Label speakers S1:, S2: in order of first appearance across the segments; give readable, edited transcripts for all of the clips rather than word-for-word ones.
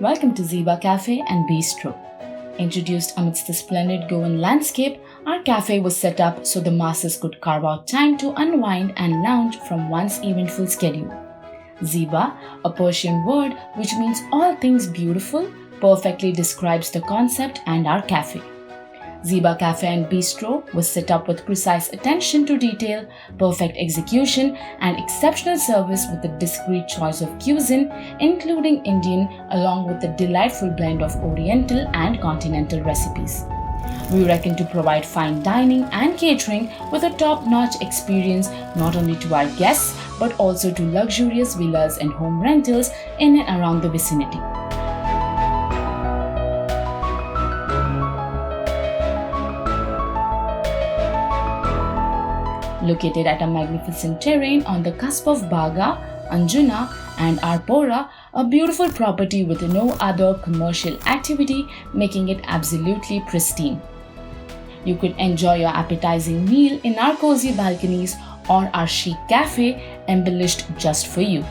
S1: Welcome to Ziba Cafe and Bistro. Introduced amidst the splendid Goan landscape, our cafe was set up so the masses could carve out time to unwind and lounge from one's eventful schedule. Ziba, a Persian word which means all things beautiful, perfectly describes the concept and our cafe. Ziba Cafe and Bistro was set up with precise attention to detail, perfect execution, and exceptional service with a discreet choice of cuisine, including Indian, along with a delightful blend of Oriental and Continental recipes. We reckon to provide fine dining and catering with a top-notch experience not only to our guests but also to luxurious villas and home rentals in and around the vicinity. Located at a magnificent terrain on the cusp of Baga, Anjuna and Arpora, a beautiful property with no other commercial activity, making it absolutely pristine. You could enjoy your appetizing meal in our cozy balconies or our chic cafe embellished just for you,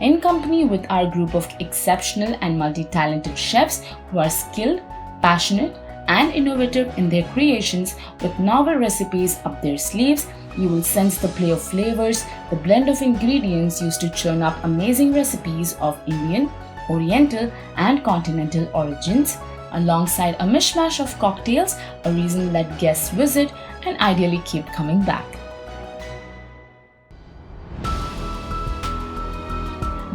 S1: in company with our group of exceptional and multi-talented chefs who are skilled, passionate and innovative in their creations. With novel recipes up their sleeves, you will sense the play of flavors, the blend of ingredients used to churn up amazing recipes of Indian, Oriental and Continental origins, alongside a mishmash of cocktails, a reason that guests visit and ideally keep coming back.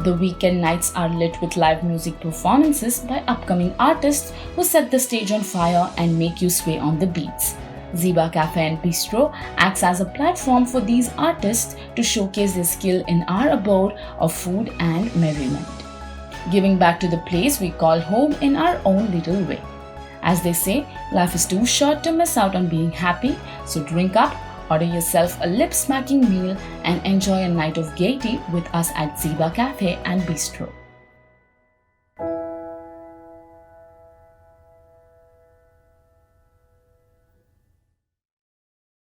S1: The weekend nights are lit with live music performances by upcoming artists who set the stage on fire and make you sway on the beats. Ziba Cafe and Bistro acts as a platform for these artists to showcase their skill in our abode of food and merriment, giving back to the place we call home in our own little way. As they say, life is too short to miss out on being happy, so drink up, order yourself a lip-smacking meal and enjoy a night of gaiety with us at Ziba Cafe and Bistro.